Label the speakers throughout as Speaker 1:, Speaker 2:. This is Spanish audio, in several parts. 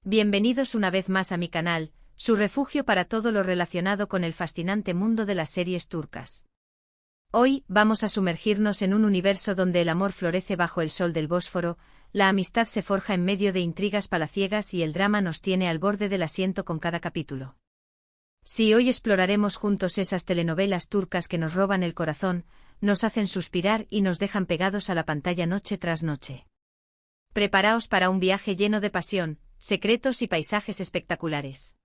Speaker 1: Bienvenidos una vez más a mi canal, su refugio para todo lo relacionado con el fascinante mundo de las series turcas. Hoy vamos a sumergirnos en un universo donde el amor florece bajo el sol del Bósforo, la amistad se forja en medio de intrigas palaciegas y el drama nos tiene al borde del asiento con cada capítulo. Sí, hoy exploraremos juntos esas telenovelas turcas que nos roban el corazón, nos hacen suspirar y nos dejan pegados a la pantalla noche tras noche. Preparaos para un viaje lleno de pasión, secretos y paisajes espectaculares.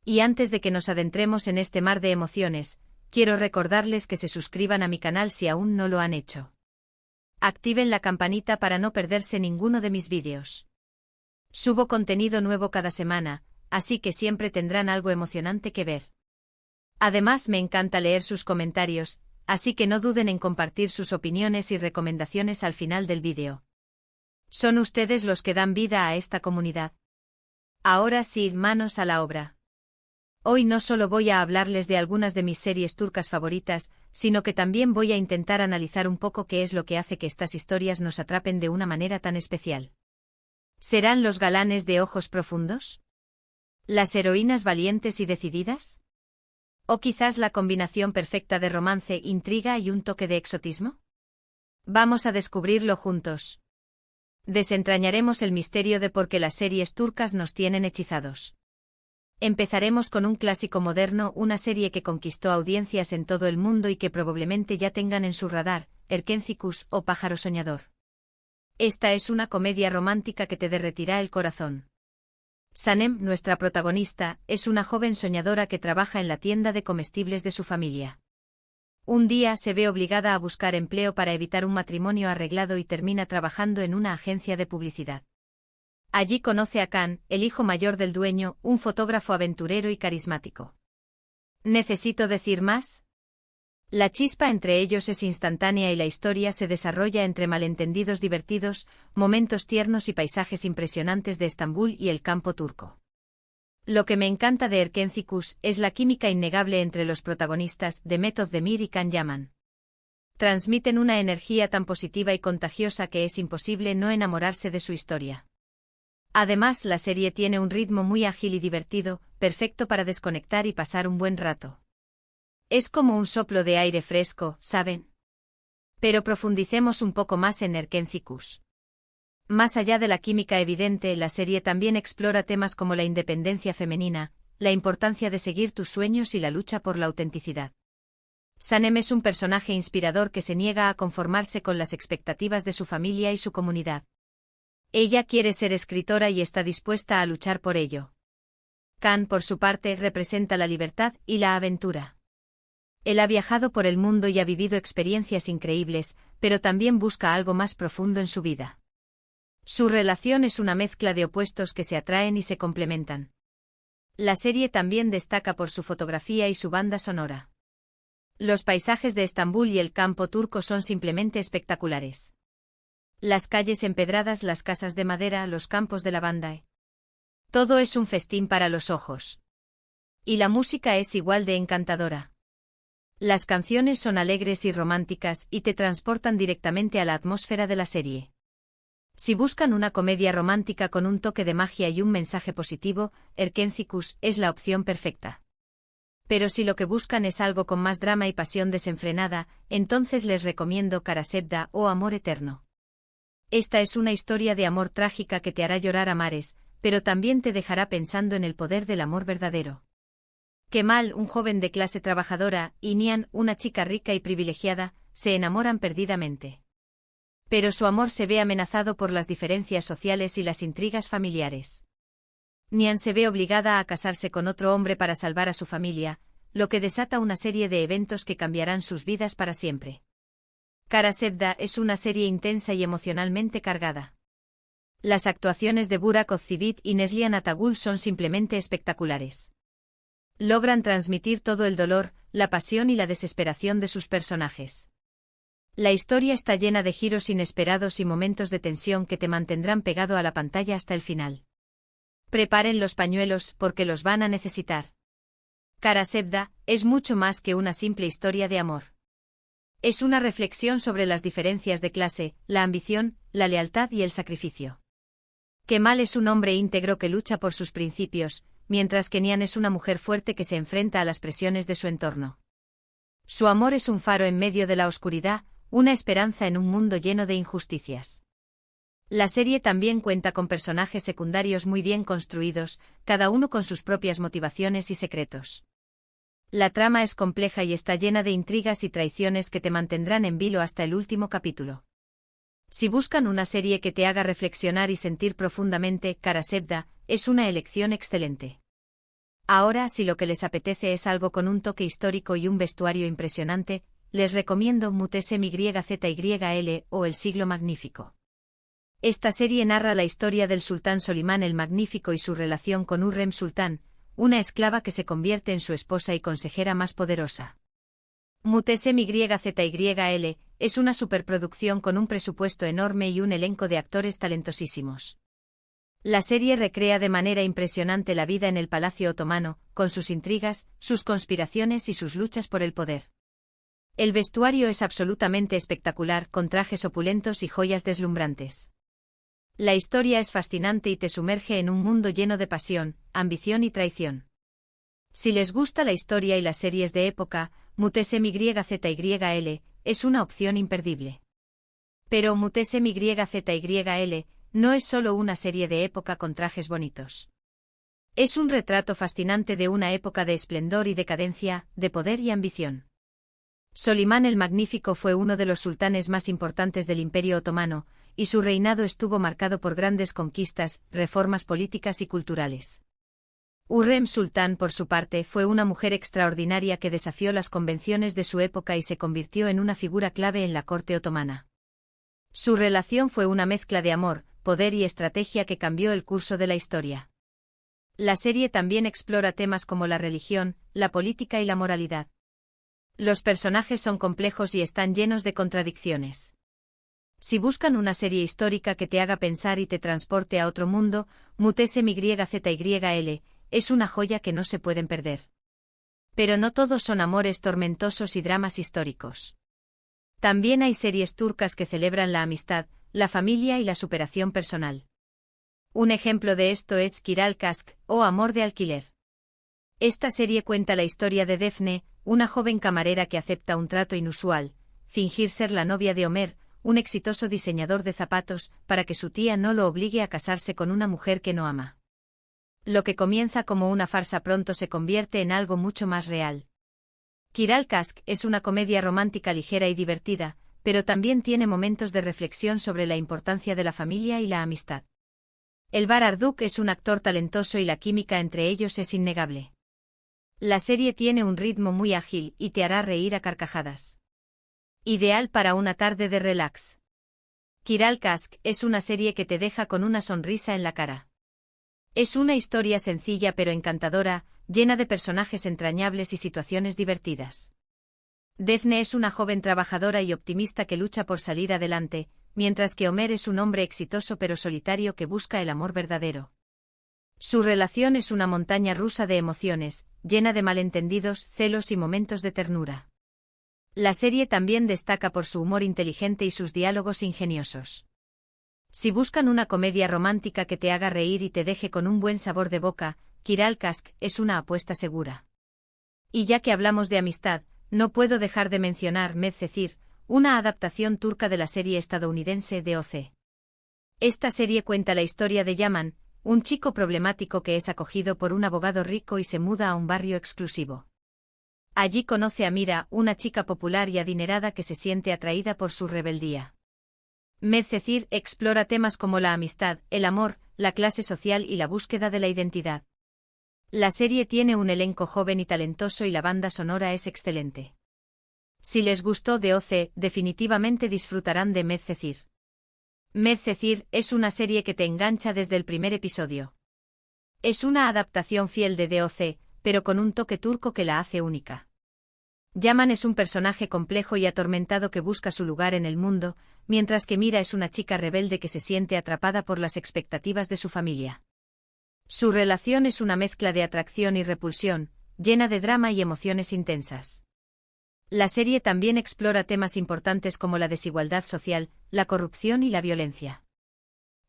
Speaker 1: Y antes de que nos adentremos en este mar de emociones, quiero recordarles que se suscriban a mi canal si aún no lo han hecho. Activen la campanita para no perderse ninguno de mis vídeos. Subo contenido nuevo cada semana, así que siempre tendrán algo emocionante que ver. Además, me encanta leer sus comentarios, así que no duden en compartir sus opiniones y recomendaciones al final del vídeo. Son ustedes los que dan vida a esta comunidad. Ahora sí, manos a la obra. Hoy no solo voy a hablarles de algunas de mis series turcas favoritas, sino que también voy a intentar analizar un poco qué es lo que hace que estas historias nos atrapen de una manera tan especial. ¿Serán los galanes de ojos profundos? ¿Las heroínas valientes y decididas? ¿O quizás la combinación perfecta de romance, intriga y un toque de exotismo? Vamos a descubrirlo juntos. Desentrañaremos el misterio de por qué las series turcas nos tienen hechizados. Empezaremos con un clásico moderno, una serie que conquistó audiencias en todo el mundo y que probablemente ya tengan en su radar, Erkenzicus o Pájaro Soñador. Esta es una comedia romántica que te derretirá el corazón. Sanem, nuestra protagonista, es una joven soñadora que trabaja en la tienda de comestibles de su familia. Un día se ve obligada a buscar empleo para evitar un matrimonio arreglado y termina trabajando en una agencia de publicidad. Allí conoce a Can, el hijo mayor del dueño, un fotógrafo aventurero y carismático. ¿Necesito decir más? La chispa entre ellos es instantánea y la historia se desarrolla entre malentendidos divertidos, momentos tiernos y paisajes impresionantes de Estambul y el campo turco. Lo que me encanta de Erkenzicus es la química innegable entre los protagonistas, Demet Özdemir y Can Yaman. Transmiten una energía tan positiva y contagiosa que es imposible no enamorarse de su historia. Además, la serie tiene un ritmo muy ágil y divertido, perfecto para desconectar y pasar un buen rato. Es como un soplo de aire fresco, ¿saben? Pero profundicemos un poco más en Erkenzicus. Más allá de la química evidente, la serie también explora temas como la independencia femenina, la importancia de seguir tus sueños y la lucha por la autenticidad. Sanem es un personaje inspirador que se niega a conformarse con las expectativas de su familia y su comunidad. Ella quiere ser escritora y está dispuesta a luchar por ello. Can, por su parte, representa la libertad y la aventura. Él ha viajado por el mundo y ha vivido experiencias increíbles, pero también busca algo más profundo en su vida. Su relación es una mezcla de opuestos que se atraen y se complementan. La serie también destaca por su fotografía y su banda sonora. Los paisajes de Estambul y el campo turco son simplemente espectaculares. Las calles empedradas, las casas de madera, los campos de lavanda. Todo es un festín para los ojos. Y la música es igual de encantadora. Las canciones son alegres y románticas y te transportan directamente a la atmósfera de la serie. Si buscan una comedia romántica con un toque de magia y un mensaje positivo, Erkenzicus es la opción perfecta. Pero si lo que buscan es algo con más drama y pasión desenfrenada, entonces les recomiendo Karasevda o Amor Eterno. Esta es una historia de amor trágica que te hará llorar a mares, pero también te dejará pensando en el poder del amor verdadero. Kemal, un joven de clase trabajadora, y Nihan, una chica rica y privilegiada, se enamoran perdidamente. Pero su amor se ve amenazado por las diferencias sociales y las intrigas familiares. Nihan se ve obligada a casarse con otro hombre para salvar a su familia, lo que desata una serie de eventos que cambiarán sus vidas para siempre. Karasevda es una serie intensa y emocionalmente cargada. Las actuaciones de Burak Özçivit y Neslihan Atagul son simplemente espectaculares. Logran transmitir todo el dolor, la pasión y la desesperación de sus personajes. La historia está llena de giros inesperados y momentos de tensión que te mantendrán pegado a la pantalla hasta el final. Preparen los pañuelos porque los van a necesitar. Karasevda es mucho más que una simple historia de amor. Es una reflexión sobre las diferencias de clase, la ambición, la lealtad y el sacrificio. Kemal es un hombre íntegro que lucha por sus principios, mientras que Nihan es una mujer fuerte que se enfrenta a las presiones de su entorno. Su amor es un faro en medio de la oscuridad, una esperanza en un mundo lleno de injusticias. La serie también cuenta con personajes secundarios muy bien construidos, cada uno con sus propias motivaciones y secretos. La trama es compleja y está llena de intrigas y traiciones que te mantendrán en vilo hasta el último capítulo. Si buscan una serie que te haga reflexionar y sentir profundamente, Kara Sevda es una elección excelente. Ahora, si lo que les apetece es algo con un toque histórico y un vestuario impresionante, les recomiendo Mutesim YZYL o El siglo magnífico. Esta serie narra la historia del sultán Solimán el Magnífico y su relación con Hürrem Sultán, una esclava que se convierte en su esposa y consejera más poderosa. Mutesim YZYL es una superproducción con un presupuesto enorme y un elenco de actores talentosísimos. La serie recrea de manera impresionante la vida en el Palacio Otomano, con sus intrigas, sus conspiraciones y sus luchas por el poder. El vestuario es absolutamente espectacular, con trajes opulentos y joyas deslumbrantes. La historia es fascinante y te sumerge en un mundo lleno de pasión, ambición y traición. Si les gusta la historia y las series de época, Mutesim YZYL es una opción imperdible. Pero Mutesim YZYL no es solo una serie de época con trajes bonitos. Es un retrato fascinante de una época de esplendor y decadencia, de poder y ambición. Solimán el Magnífico fue uno de los sultanes más importantes del Imperio Otomano, y su reinado estuvo marcado por grandes conquistas, reformas políticas y culturales. Hürrem Sultán, por su parte, fue una mujer extraordinaria que desafió las convenciones de su época y se convirtió en una figura clave en la corte otomana. Su relación fue una mezcla de amor, poder y estrategia que cambió el curso de la historia. La serie también explora temas como la religión, la política y la moralidad. Los personajes son complejos y están llenos de contradicciones. Si buscan una serie histórica que te haga pensar y te transporte a otro mundo, Mutesim YZYL es una joya que no se pueden perder. Pero no todos son amores tormentosos y dramas históricos. También hay series turcas que celebran la amistad, la familia y la superación personal. Un ejemplo de esto es Kiral Kask, o Amor de alquiler. Esta serie cuenta la historia de Defne, una joven camarera que acepta un trato inusual, fingir ser la novia de Ömer, un exitoso diseñador de zapatos, para que su tía no lo obligue a casarse con una mujer que no ama. Lo que comienza como una farsa pronto se convierte en algo mucho más real. Kiral Kask es una comedia romántica ligera y divertida, pero también tiene momentos de reflexión sobre la importancia de la familia y la amistad. Elvar Arduk es un actor talentoso y la química entre ellos es innegable. La serie tiene un ritmo muy ágil y te hará reír a carcajadas. Ideal para una tarde de relax. Kiral Kask es una serie que te deja con una sonrisa en la cara. Es una historia sencilla pero encantadora, llena de personajes entrañables y situaciones divertidas. Defne es una joven trabajadora y optimista que lucha por salir adelante, mientras que Ömer es un hombre exitoso pero solitario que busca el amor verdadero. Su relación es una montaña rusa de emociones, llena de malentendidos, celos y momentos de ternura. La serie también destaca por su humor inteligente y sus diálogos ingeniosos. Si buscan una comedia romántica que te haga reír y te deje con un buen sabor de boca, Kiral Kask es una apuesta segura. Y ya que hablamos de amistad, no puedo dejar de mencionar Medcezir, una adaptación turca de la serie estadounidense DOC. Esta serie cuenta la historia de Yaman, un chico problemático que es acogido por un abogado rico y se muda a un barrio exclusivo. Allí conoce a Mira, una chica popular y adinerada que se siente atraída por su rebeldía. Medcezir explora temas como la amistad, el amor, la clase social y la búsqueda de la identidad. La serie tiene un elenco joven y talentoso y la banda sonora es excelente. Si les gustó DOC, definitivamente disfrutarán de Medcezir. Medcezir es una serie que te engancha desde el primer episodio. Es una adaptación fiel de DOC, pero con un toque turco que la hace única. Yaman es un personaje complejo y atormentado que busca su lugar en el mundo, mientras que Mira es una chica rebelde que se siente atrapada por las expectativas de su familia. Su relación es una mezcla de atracción y repulsión, llena de drama y emociones intensas. La serie también explora temas importantes como la desigualdad social, la corrupción y la violencia.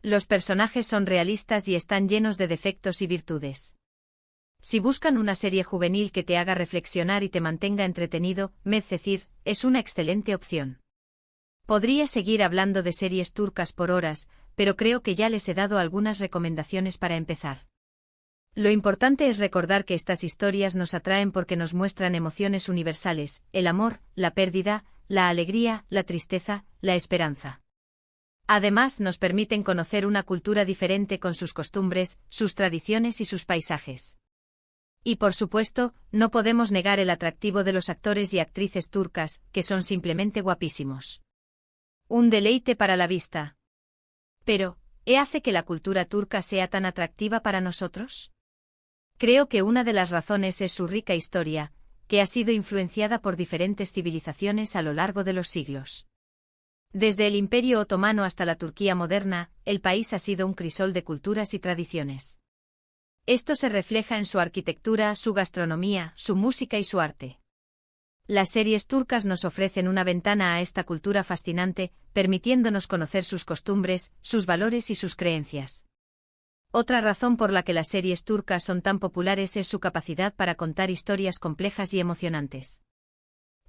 Speaker 1: Los personajes son realistas y están llenos de defectos y virtudes. Si buscan una serie juvenil que te haga reflexionar y te mantenga entretenido, Medcezir es una excelente opción. Podría seguir hablando de series turcas por horas, pero creo que ya les he dado algunas recomendaciones para empezar. Lo importante es recordar que estas historias nos atraen porque nos muestran emociones universales: el amor, la pérdida, la alegría, la tristeza, la esperanza. Además, nos permiten conocer una cultura diferente con sus costumbres, sus tradiciones y sus paisajes. Y por supuesto, no podemos negar el atractivo de los actores y actrices turcas, que son simplemente guapísimos. Un deleite para la vista. Pero, ¿qué hace que la cultura turca sea tan atractiva para nosotros? Creo que una de las razones es su rica historia, que ha sido influenciada por diferentes civilizaciones a lo largo de los siglos. Desde el Imperio Otomano hasta la Turquía moderna, el país ha sido un crisol de culturas y tradiciones. Esto se refleja en su arquitectura, su gastronomía, su música y su arte. Las series turcas nos ofrecen una ventana a esta cultura fascinante, permitiéndonos conocer sus costumbres, sus valores y sus creencias. Otra razón por la que las series turcas son tan populares es su capacidad para contar historias complejas y emocionantes.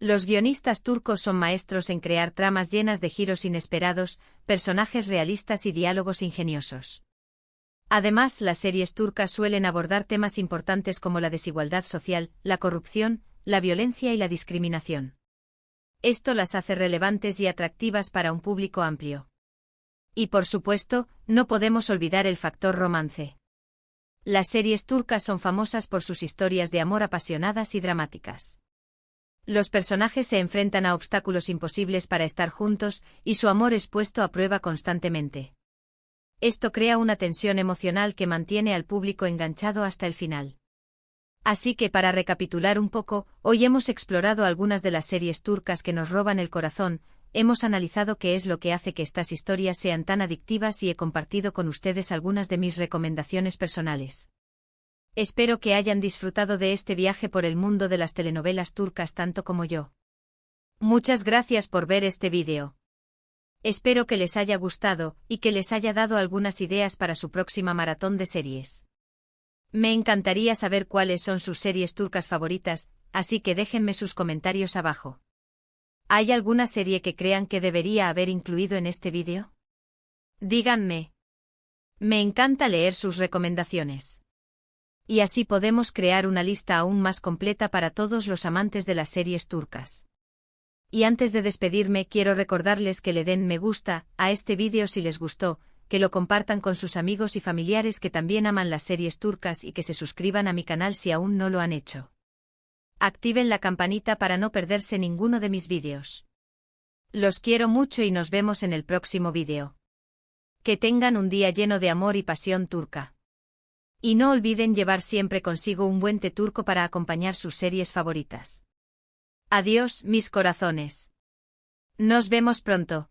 Speaker 1: Los guionistas turcos son maestros en crear tramas llenas de giros inesperados, personajes realistas y diálogos ingeniosos. Además, las series turcas suelen abordar temas importantes como la desigualdad social, la corrupción, la violencia y la discriminación. Esto las hace relevantes y atractivas para un público amplio. Y por supuesto, no podemos olvidar el factor romance. Las series turcas son famosas por sus historias de amor apasionadas y dramáticas. Los personajes se enfrentan a obstáculos imposibles para estar juntos, y su amor es puesto a prueba constantemente. Esto crea una tensión emocional que mantiene al público enganchado hasta el final. Así que, para recapitular un poco, hoy hemos explorado algunas de las series turcas que nos roban el corazón, hemos analizado qué es lo que hace que estas historias sean tan adictivas y he compartido con ustedes algunas de mis recomendaciones personales. Espero que hayan disfrutado de este viaje por el mundo de las telenovelas turcas tanto como yo. Muchas gracias por ver este vídeo. Espero que les haya gustado y que les haya dado algunas ideas para su próxima maratón de series. Me encantaría saber cuáles son sus series turcas favoritas, así que déjenme sus comentarios abajo. ¿Hay alguna serie que crean que debería haber incluido en este vídeo? Díganme. Me encanta leer sus recomendaciones. Y así podemos crear una lista aún más completa para todos los amantes de las series turcas. Y antes de despedirme, quiero recordarles que le den me gusta a este vídeo si les gustó, que lo compartan con sus amigos y familiares que también aman las series turcas y que se suscriban a mi canal si aún no lo han hecho. Activen la campanita para no perderse ninguno de mis vídeos. Los quiero mucho y nos vemos en el próximo vídeo. Que tengan un día lleno de amor y pasión turca. Y no olviden llevar siempre consigo un buen té turco para acompañar sus series favoritas. Adiós, mis corazones. Nos vemos pronto.